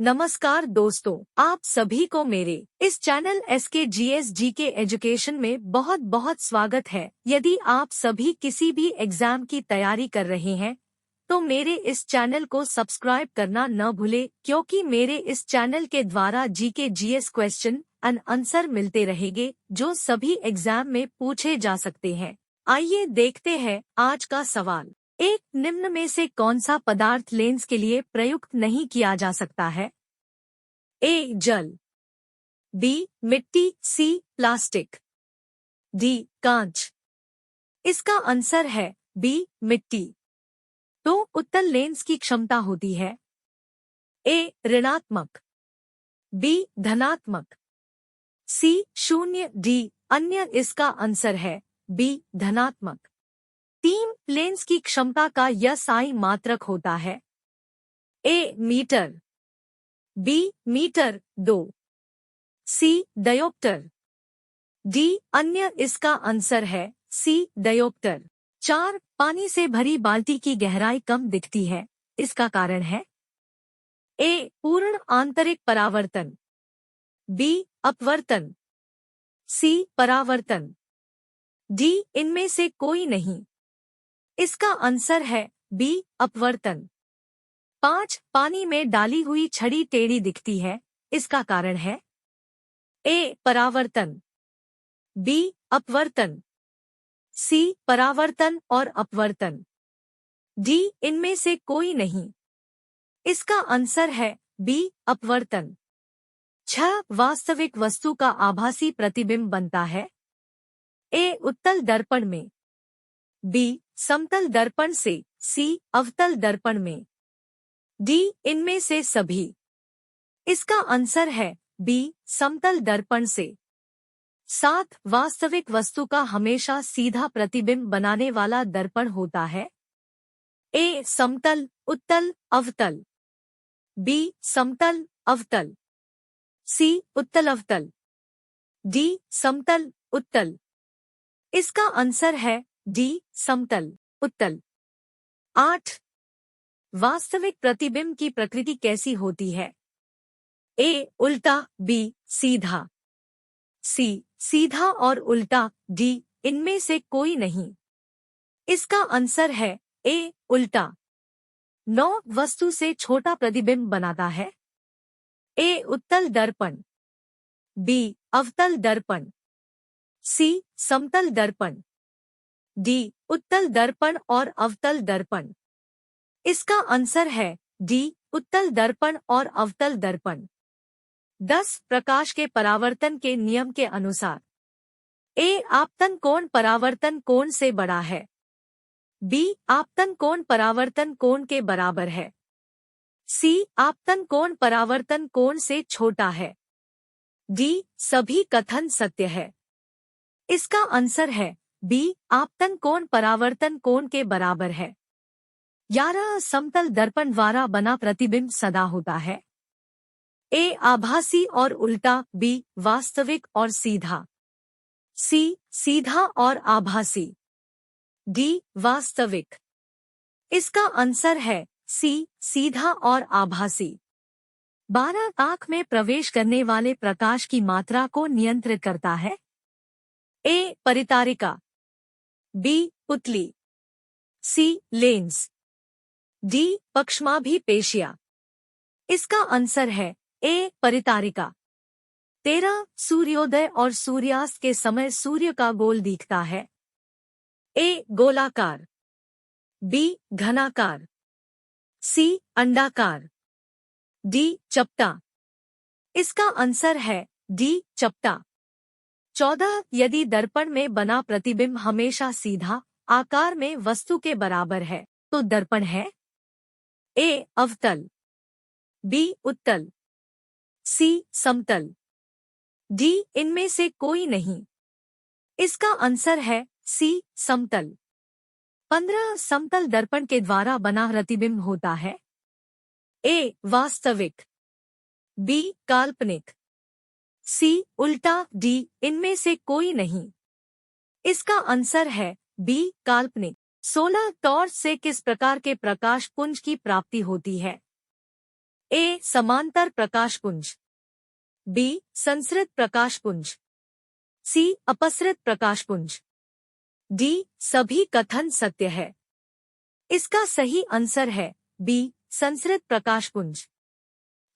नमस्कार दोस्तों, आप सभी को मेरे इस चैनल SKGS GK एजुकेशन में बहुत बहुत स्वागत है। यदि आप सभी किसी भी एग्जाम की तैयारी कर रहे हैं तो मेरे इस चैनल को सब्सक्राइब करना न भूले, क्योंकि मेरे इस चैनल के द्वारा GK GS question and answer मिलते रहेंगे जो सभी एग्जाम में पूछे जा सकते हैं। आइए देखते हैं आज का सवाल। एक निम्न में से कौन सा पदार्थ लेंस के लिए प्रयुक्त नहीं किया जा सकता है? ए. जल, बी. मिट्टी, सी. Plastic, D. कांच। इसका आंसर है बी. मिट्टी। तो उत्तल लेंस की क्षमता होती है ए. ऋणात्मक, बी. धनात्मक, सी. 0, डी. अन्य। इसका आंसर है बी. धनात्मक। 3 लेंस की क्षमता का यह साई मात्रक होता है A. Metre, B. Metre 2, C. Dioptre, D. अन्य। इसका आंसर है सी. डायोप्टर। 4 पानी से भरी बाल्टी की गहराई कम दिखती है, इसका कारण है ए. पूर्ण आंतरिक परावर्तन, बी. अपवर्तन, सी. परावर्तन, डी. इनमें से कोई नहीं। इसका आंसर है बी. अपवर्तन। 5 पानी में डाली हुई छड़ी टेढ़ी दिखती है, इसका कारण है ए. परावर्तन, बी. अपवर्तन, सी. परावर्तन और अपवर्तन, डी. इनमें से कोई नहीं। इसका आंसर है बी. अपवर्तन। 6 वास्तविक वस्तु का आभासी प्रतिबिंब बनता है ए. उत्तल दर्पण में, बी. समतल दर्पण से, सी. अवतल दर्पण में, डी. इनमें से सभी। इसका आंसर है बी. समतल दर्पण से। 7 वास्तविक वस्तु का हमेशा सीधा प्रतिबिंब बनाने वाला दर्पण होता है ए. समतल, उत्तल, अवतल, बी. समतल, अवतल, सी. उत्तल अवतल, डी. समतल, उत्तल। इसका आंसर है डी. समतल, उत्तल। 8 वास्तविक प्रतिबिंब की प्रकृति कैसी होती है ए. उल्टा, बी. सीधा, सी. सीधा और उल्टा, डी. इनमें से कोई नहीं। इसका आंसर है ए. उल्टा। 9 वस्तु से छोटा प्रतिबिंब बनाता है ए. उत्तल दर्पण, बी. अवतल दर्पण, सी. समतल दर्पण, डी. उत्तल दर्पण और अवतल दर्पण। इसका आंसर है डी. उत्तल दर्पण और अवतल दर्पण। 10 प्रकाश के परावर्तन के नियम के अनुसार ए. आपतन कोण परावर्तन कोण से बड़ा है, बी. आपतन कोण परावर्तन कोण के बराबर है, सी. आपतन कोण परावर्तन कोण से छोटा है, डी. सभी कथन सत्य है। इसका आंसर है बी. आपतन कोण परावर्तन कोण के बराबर है। 11 समतल दर्पण द्वारा बना प्रतिबिंब सदा होता है ए. आभासी और उल्टा, बी. वास्तविक और सीधा, सी. सीधा और आभासी, डी. वास्तविक। इसका आंसर है सी. सीधा और आभासी। 12 आँख में प्रवेश करने वाले प्रकाश की मात्रा को नियंत्रित करता है ए. परितारिका, बी. पुतली, सी. Lens, D. पक्षमाभिपेशिया। इसका आंसर है ए. परितारिका। 13 सूर्योदय और सूर्यास्त के समय सूर्य का गोल दिखता है ए. गोलाकार, बी. घनाकार, सी. अंडाकार, डी. चपटा। इसका आंसर है डी. चपटा। 14 यदि दर्पण में बना प्रतिबिंब हमेशा सीधा आकार में वस्तु के बराबर है तो दर्पण है ए. अवतल, बी. उत्तल, सी. समतल, डी. इनमें से कोई नहीं। इसका आंसर है सी. समतल। 15 समतल दर्पण के द्वारा बना प्रतिबिंब होता है ए. वास्तविक, बी. काल्पनिक, सी. उल्टा, डी. इनमें से कोई नहीं। इसका आंसर है बी. काल्पनिक। 16 टॉर्च से किस प्रकार के प्रकाश पुंज की प्राप्ति होती है ए समांतर प्रकाशपुंज, बी संसृत प्रकाशपुंज, सी अपसृत प्रकाशपुंज, डी सभी कथन सत्य है। इसका सही आंसर है बी संसृत प्रकाशपुंज।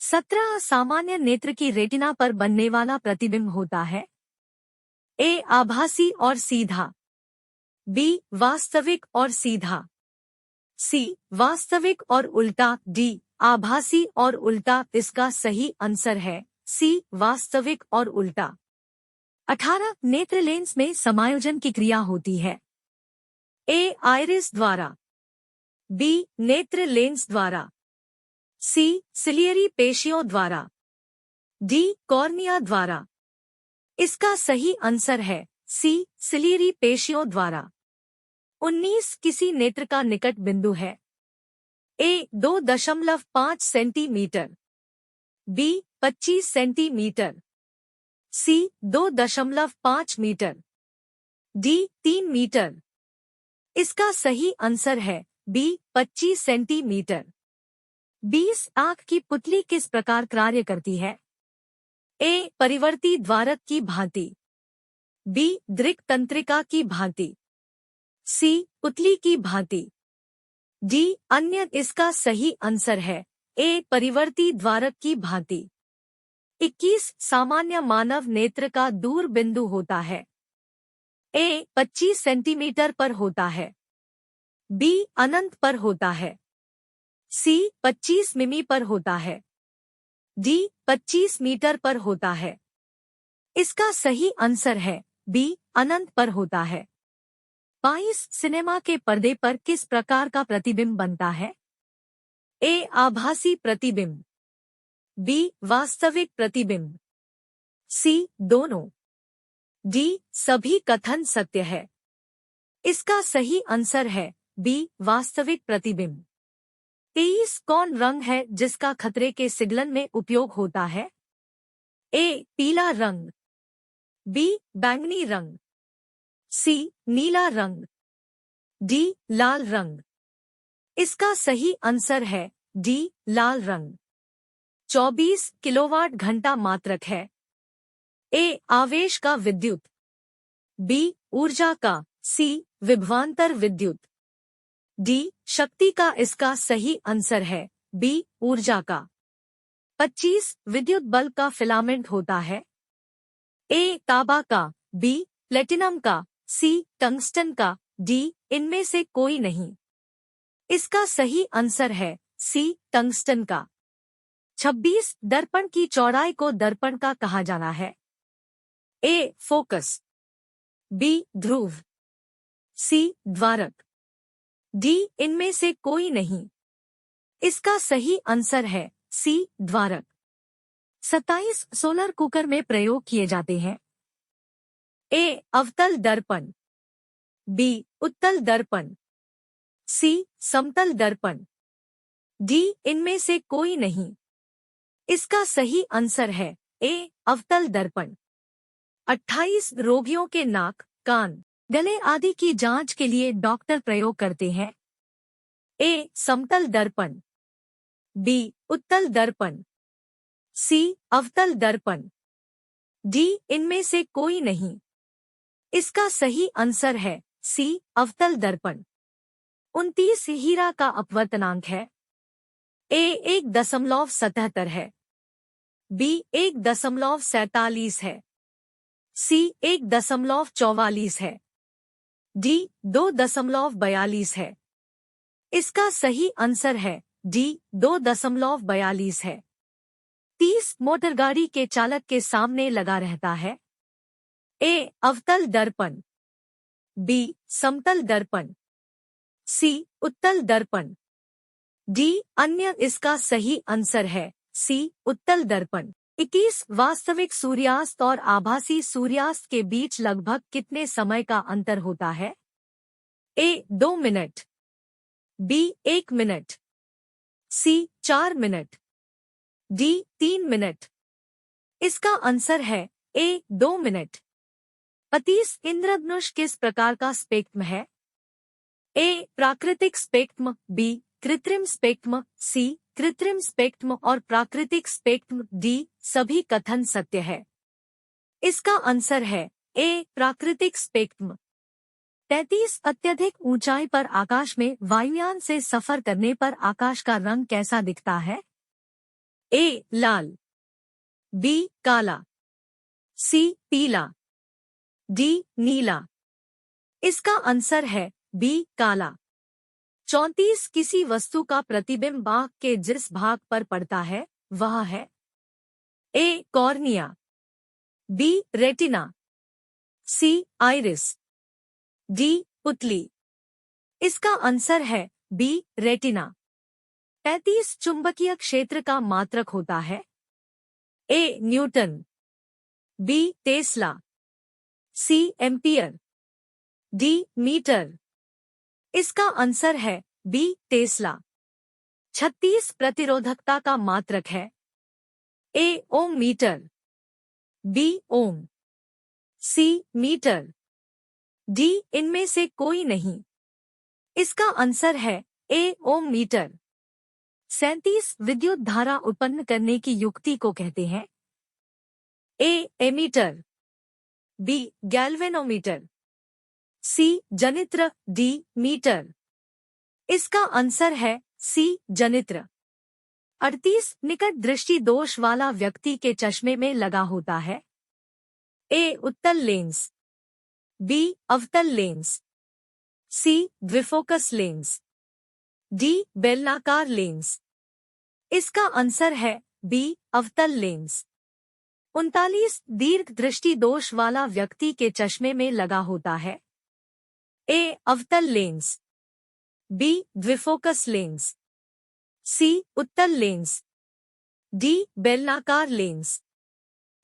17 सामान्य नेत्र की रेटिना पर बनने वाला प्रतिबिंब होता है। ए आभासी और सीधा, बी वास्तविक और सीधा, सी वास्तविक और उल्टा, डी आभासी और उल्टा। इसका सही आंसर है सी वास्तविक और उल्टा। 18 नेत्र लेंस में समायोजन की क्रिया होती है। ए आइरिस द्वारा, बी नेत्र लेंस द्वारा, सी सिलियरी पेशियों द्वारा, डी कॉर्निया द्वारा। इसका सही आंसर है सी सिलियरी पेशियों द्वारा। 19 किसी नेत्र का निकट बिंदु है। ए 2.5 सेंटीमीटर, बी 25 सेंटीमीटर, सी 2.5 मीटर, डी 3 मीटर। इसका सही आंसर है बी 25 सेंटीमीटर। 20 आंख की पुतली किस प्रकार कार्य करती है? ए परिवर्ती द्वारक की भांति, बी दृक् तंत्रिका की भांति, सी पुतली की भांति, डी अन्य। इसका सही आंसर है ए परिवर्ती द्वारक की भांति। 21 सामान्य मानव नेत्र का दूर बिंदु होता है। ए 25 सेंटीमीटर पर होता है, बी अनंत पर होता है, सी 25 मिमी पर होता है, डी 25 मीटर पर होता है। इसका सही आंसर है बी अनंत पर होता है। 22 सिनेमा के पर्दे पर किस प्रकार का प्रतिबिंब बनता है? ए आभासी प्रतिबिंब, बी वास्तविक प्रतिबिंब, सी दोनों, डी सभी कथन सत्य है। इसका सही आंसर है बी वास्तविक प्रतिबिंब। 23 कौन रंग है जिसका खतरे के सिग्नल में उपयोग होता है? ए पीला रंग, बी बैंगनी रंग, सी नीला रंग, डी लाल रंग। इसका सही आंसर है डी लाल रंग। 24 किलोवाट घंटा मात्रक है। ए आवेश का विद्युत, बी ऊर्जा का, सी विभवांतर विद्युत, डी शक्ति का। इसका सही आंसर है बी ऊर्जा का। 25 विद्युत बल्ब का फिलामेंट होता है। ए तांबा का, बी प्लेटिनम का, सी टंगस्टन का, डी इनमें से कोई नहीं। इसका सही आंसर है सी टंगस्टन का। 26 दर्पण की चौड़ाई को दर्पण का कहा जाना है। ए फोकस, बी ध्रुव, सी द्वारक, डी इनमें से कोई नहीं। इसका सही आंसर है सी द्वारक। 27 सोलर कुकर में प्रयोग किए जाते हैं। ए अवतल दर्पण, बी उत्तल दर्पण, सी समतल दर्पण, डी इनमें से कोई नहीं। इसका सही आंसर है ए अवतल दर्पण। 28 रोगियों के नाक, कान, गले आदि की जांच के लिए डॉक्टर प्रयोग करते हैं। ए समतल दर्पण, बी उत्तल दर्पण, सी अवतल दर्पण, डी इनमें से कोई नहीं। इसका सही आंसर है सी अवतल दर्पण। 29 हीरा का अपवर्तनांक है। ए 1.77 है, बी 1.47 है, सी 1.44 है, डी 2.42 है। इसका सही आंसर है डी 2.42 है। 30 मोटरगाड़ी के चालक के सामने लगा रहता है। ए अवतल दर्पण, बी समतल दर्पण, सी उत्तल दर्पण, डी अन्य। इसका सही आंसर है सी उत्तल दर्पण। 21 वास्तविक सूर्यास्त और आभासी सूर्यास्त के बीच लगभग कितने समय का अंतर होता है? ए 2 मिनट, बी 1 मिनट, सी 4 मिनट, डी 3 मिनट। इसका आंसर है ए 2 मिनट। 25 इंद्रधनुष किस प्रकार का स्पेक्ट्रम है? ए प्राकृतिक स्पेक्ट्रम, बी कृत्रिम स्पेक्ट्रम, सी कृत्रिम स्पेक्ट्रम और प्राकृतिक स्पेक्ट्रम, डी सभी कथन सत्य है। इसका आंसर है ए प्राकृतिक स्पेक्ट्रम। 33 अत्यधिक ऊंचाई पर आकाश में वायुयान से सफर करने पर आकाश का रंग कैसा दिखता है? ए लाल, बी काला, सी पीला, डी नीला। इसका आंसर है बी काला। 34 किसी वस्तु का प्रतिबिंब आँख के जिस भाग पर पड़ता है वह है ए कॉर्निया, बी रेटिना, सी आइरिस, डी पुतली। इसका आंसर है बी रेटिना। 35 चुंबकीय क्षेत्र का मात्रक होता है A newton, B tesla, C ampere, D metre. इसका आंसर है बी टेस्ला। 36 प्रतिरोधकता का मात्रक है A ohm metre, B ohm, C metre, D इनमें से कोई नहीं। इसका आंसर है ए ओम मीटर। 37 विद्युत धारा उत्पन्न करने की युक्ति को कहते हैं ए एमीटर, बी गैल्वेनोमीटर, सी जनित्र, डी मीटर। इसका आंसर है सी जनित्र। 38 निकट दृष्टि दोष वाला व्यक्ति के चश्मे में लगा होता है ए उत्तल लेंस, बी अवतल लेंस, सी द्विफोकस लेंस, डी बेलनाकार लेंस। इसका आंसर है बी अवतल लेंस। 39 दीर्घ दृष्टि दोष वाला व्यक्ति के चश्मे में लगा होता है ए अवतल लेंस, बी द्विफोकस लेंस, सी उत्तल लेंस, डी बेलनाकार लेंस।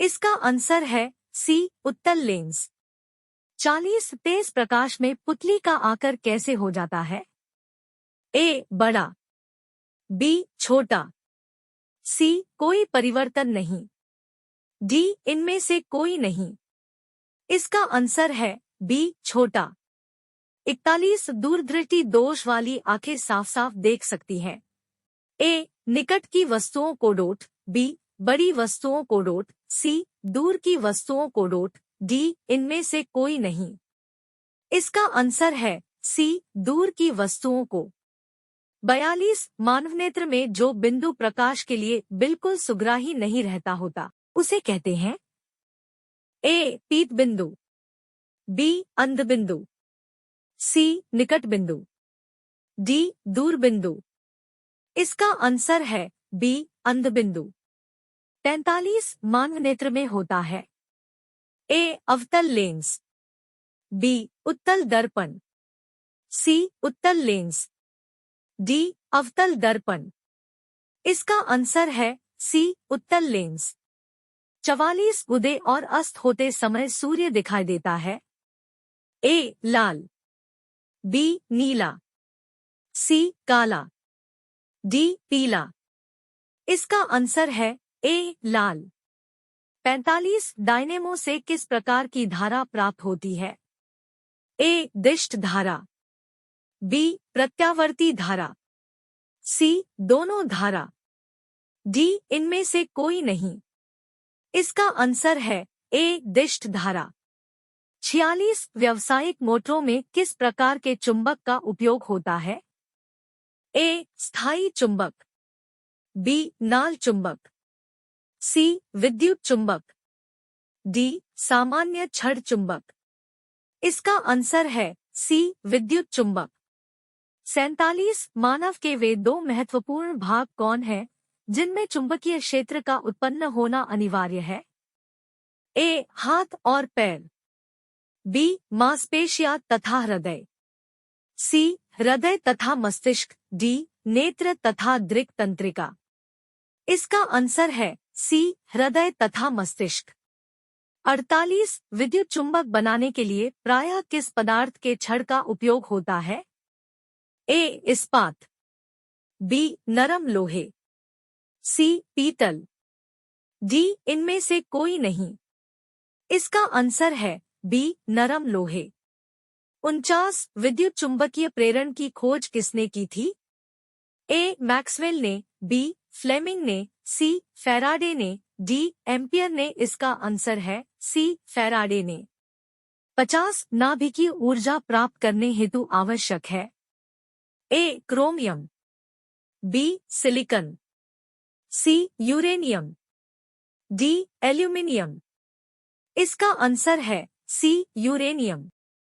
इसका आंसर है सी उत्तल लेंस। 40 तेज प्रकाश में पुतली का आकार कैसे हो जाता है? ए बड़ा, बी छोटा, सी कोई परिवर्तन नहीं, डी इनमें से कोई नहीं। इसका आंसर है बी छोटा। 41 दूरदृष्टि दोष वाली आंखें साफ साफ देख सकती हैं ए निकट की वस्तुओं को डॉट, बी बड़ी वस्तुओं को डॉट, सी दूर की वस्तुओं को डॉट, डी इनमें से कोई नहीं। इसका आंसर है सी दूर की वस्तुओं को। 42 मानवनेत्र में जो बिंदु प्रकाश के लिए बिल्कुल सुग्राही नहीं रहता होता उसे कहते हैं ए पीत बिंदु, बी अंध बिंदु, सी निकट बिंदु, डी दूर बिंदु। इसका आंसर है बी अंध बिंदु। 43 मानवनेत्र में होता है ए अवतल लेंस, बी उत्तल दर्पण, सी उत्तल लेंस, डी अवतल दर्पण। इसका आंसर है सी उत्तल लेंस। 44 उदय और अस्त होते समय सूर्य दिखाई देता है ए लाल, बी नीला, सी काला, डी पीला। इसका आंसर है ए लाल। 45 डायनेमो से किस प्रकार की धारा प्राप्त होती है? ए दिष्ट धारा, बी प्रत्यावर्ती धारा, सी दोनों धारा, डी इनमें से कोई नहीं। इसका आंसर है ए दिष्ट धारा। 46 व्यावसायिक मोटरों में किस प्रकार के चुंबक का उपयोग होता है? ए स्थायी चुंबक, बी नाल चुंबक, सी विद्युत चुंबक, डी सामान्य छड़ चुंबक। इसका आंसर है सी विद्युत चुंबक। 47 मानव के वे दो महत्वपूर्ण भाग कौन हैं जिनमें चुंबकीय क्षेत्र का उत्पन्न होना अनिवार्य है? ए हाथ और पैर, बी मांसपेशियां तथा हृदय, सी हृदय तथा मस्तिष्क, डी नेत्र तथा दृक् तंत्रिका। इसका आंसर है सी हृदय तथा मस्तिष्क। 48 विद्युत चुंबक बनाने के लिए प्रायः किस पदार्थ के छड़ का उपयोग होता है? ए इस्पात, बी नरम लोहे, सी पीतल, डी इनमें से कोई नहीं। इसका आंसर है बी नरम लोहे। 49 विद्युत चुंबकीय प्रेरण की खोज किसने की थी? ए मैक्सवेल ने, बी फ्लेमिंग ने, सी फैराडे ने, डी एम्पियर ने। इसका आंसर है सी फैराडे ने। 50 नाभिकीय ऊर्जा प्राप्त करने हेतु आवश्यक है। ए क्रोमियम, बी सिलिकॉन, सी यूरेनियम, डी एल्यूमिनियम। इसका आंसर है सी यूरेनियम।